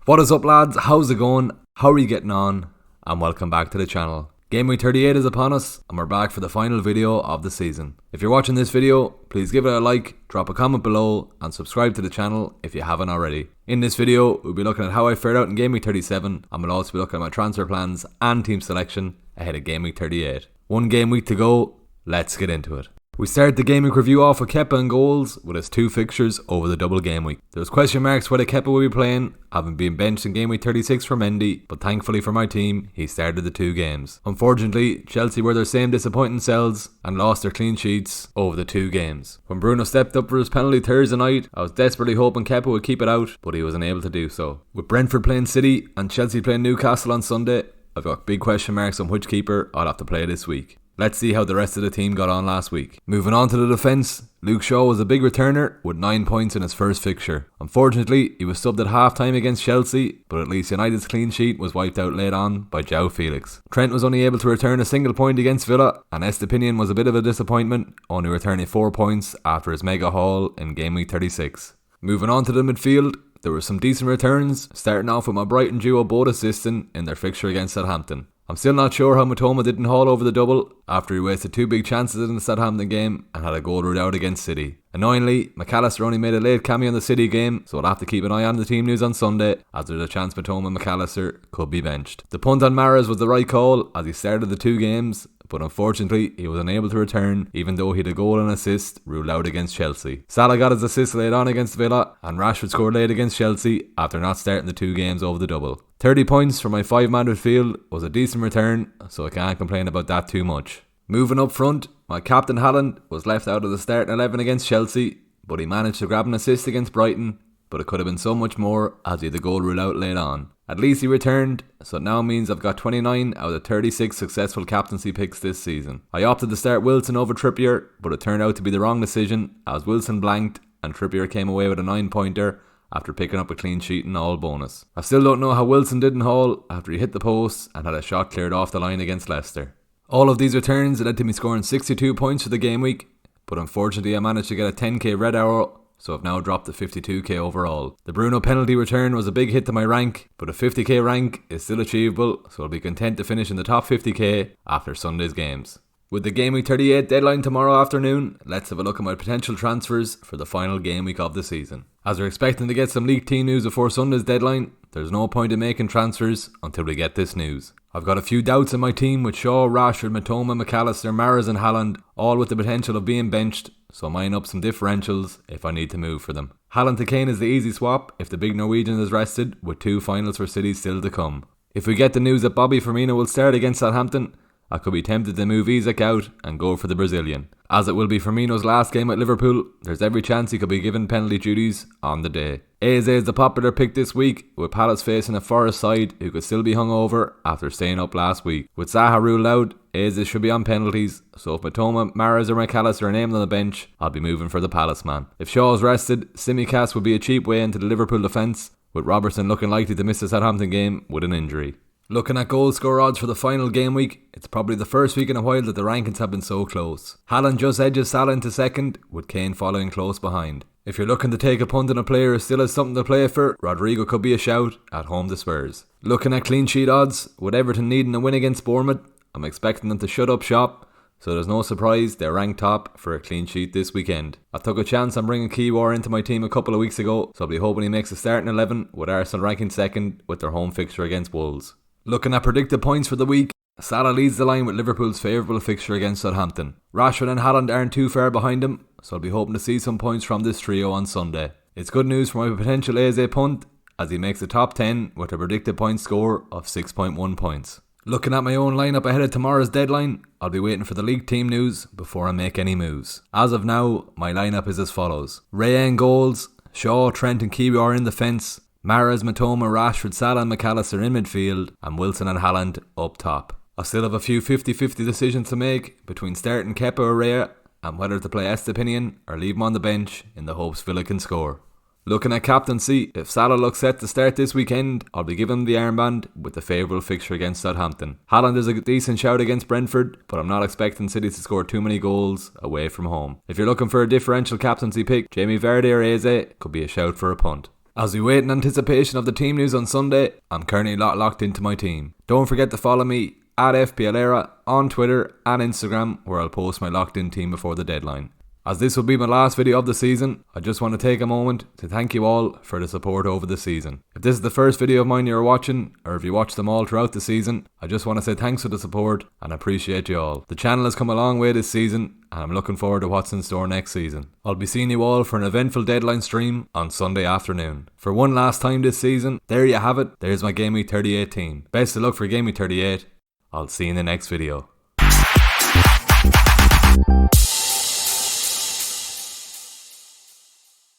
What is up, lads? How's it going? How are you getting on? And welcome back to the channel. Game week 38 is upon us and we're back for the final video of the season. If you're watching this video, please give it a like, drop a comment below and subscribe to the channel if you haven't already. In this video, we'll be looking at how I fared out in Game week 37 and we'll also be looking at my transfer plans and team selection ahead of Game week 38. One game week to go, let's get into it. We started the game week review off with Kepa in goals with his 2 fixtures over the double game week. There was question marks whether Kepa would be playing, having been benched in game week 36 for Mendy, but thankfully for my team, he started the 2 games. Unfortunately, Chelsea were their same disappointing selves and lost their clean sheets over the 2 games. When Bruno stepped up for his penalty Thursday night, I was desperately hoping Kepa would keep it out, but he was unable to do so. With Brentford playing City and Chelsea playing Newcastle on Sunday, I've got big question marks on which keeper I'll have to play this week. Let's see how the rest of the team got on last week. Moving on to the defence, Luke Shaw was a big returner with 9 points in his first fixture. Unfortunately, he was subbed at half time against Chelsea, but at least United's clean sheet was wiped out late on by João Felix. Trent was only able to return a single point against Villa, and Estepinian was a bit of a disappointment, only returning 4 points after his mega haul in game week 36. Moving on to the midfield, there were some decent returns, starting off with my Brighton duo both assisting in their fixture against Southampton. I'm still not sure how Matoma didn't haul over the double after he wasted 2 big chances in the Southampton game and had a goal ruled out against City. Annoyingly, McAllister only made a late cameo in the City game, so I'll have to keep an eye on the team news on Sunday as there's a chance Matoma and McAllister could be benched. The punt on Mahrez was the right call as he started the 2 games, but unfortunately he was unable to return even though he had a goal and assist ruled out against Chelsea. Salah got his assist late on against Villa and Rashford scored late against Chelsea after not starting the 2 games over the double. 30 points from my 5-man midfield was a decent return, so I can't complain about that too much. Moving up front, my captain Haaland was left out of the starting 11 against Chelsea, but he managed to grab an assist against Brighton, but it could have been so much more as he had the goal ruled out late on. At least he returned, so it now means I've got 29 out of the 36 successful captaincy picks this season. I opted to start Wilson over Trippier, but it turned out to be the wrong decision as Wilson blanked and Trippier came away with a 9-pointer after picking up a clean sheet and all bonus. I still don't know how Wilson didn't haul after he hit the post and had a shot cleared off the line against Leicester. All of these returns led to me scoring 62 points for the game week, but unfortunately I managed to get a 10k red arrow, so I've now dropped to 52k overall. The Bruno penalty return was a big hit to my rank, but a 50k rank is still achievable, so I'll be content to finish in the top 50k after Sunday's games. With the Game Week 38 deadline tomorrow afternoon, let's have a look at my potential transfers for the final game week of the season. As we're expecting to get some leaked team news before Sunday's deadline, there's no point in making transfers until we get this news. I've got a few doubts in my team with Shaw, Rashford, Matoma, McAllister, Mahrez and Haaland, all with the potential of being benched, so I'm eyeing up some differentials if I need to move for them. Haaland to Kane is the easy swap if the big Norwegian is rested, with 2 finals for City still to come. If we get the news that Bobby Firmino will start against Southampton, I could be tempted to move Isak out and go for the Brazilian. As it will be Firmino's last game at Liverpool, there's every chance he could be given penalty duties on the day. Eze is the popular pick this week, with Palace facing a Forest side who could still be hungover after staying up last week. With Zaha ruled out, Eze should be on penalties, so if Matoma, Mahrez or McAllister are named on the bench, I'll be moving for the Palace man. If Shaw is rested, Tsimikas would be a cheap way into the Liverpool defence, with Robertson looking likely to miss the Southampton game with an injury. Looking at goal score odds for the final game week, it's probably the first week in a while that the rankings have been so close. Haaland just edges Salah into second, with Kane following close behind. If you're looking to take a punt on a player who still has something to play for, Rodrigo could be a shout at home to Spurs. Looking at clean sheet odds, with Everton needing a win against Bournemouth, I'm expecting them to shut up shop, so there's no surprise they're ranked top for a clean sheet this weekend. I took a chance on bringing Kiwar into my team a couple of weeks ago, so I'll be hoping he makes a starting 11, with Arsenal ranking second with their home fixture against Wolves. Looking at predicted points for the week, Salah leads the line with Liverpool's favourable fixture against Southampton. Rashford and Haaland aren't too far behind him, so I'll be hoping to see some points from this trio on Sunday. It's good news for my potential Eze punt, as he makes the top 10 with a predicted point score of 6.1 points. Looking at my own lineup ahead of tomorrow's deadline, I'll be waiting for the league team news before I make any moves. As of now, my lineup is as follows. Raya in goals, Shaw, Trent and Kiwi in defence, Mahrez, Matoma, Rashford, Salah and McAllister in midfield, and Wilson and Haaland up top. I still have a few 50-50 decisions to make between starting Kepa or Raya and whether to play Estepinian or leave him on the bench in the hopes Villa can score. Looking at captaincy, if Salah looks set to start this weekend, I'll be giving him the armband with the favourable fixture against Southampton. Haaland is a decent shout against Brentford, but I'm not expecting City to score too many goals away from home. If you're looking for a differential captaincy pick, Jamie Vardy or Eze could be a shout for a punt. As we wait in anticipation of the team news on Sunday, I'm currently locked into my team. Don't forget to follow me at FPL Era on Twitter and Instagram, where I'll post my locked in team before the deadline. As this will be my last video of the season, I just want to take a moment to thank you all for the support over the season. If this is the first video of mine you're watching, or if you watched them all throughout the season, I just want to say thanks for the support and appreciate you all. The channel has come a long way this season, and I'm looking forward to what's in store next season. I'll be seeing you all for an eventful deadline stream on Sunday afternoon. For one last time this season, there you have it, there's my GW38 team. Best of luck for GW38, I'll see you in the next video.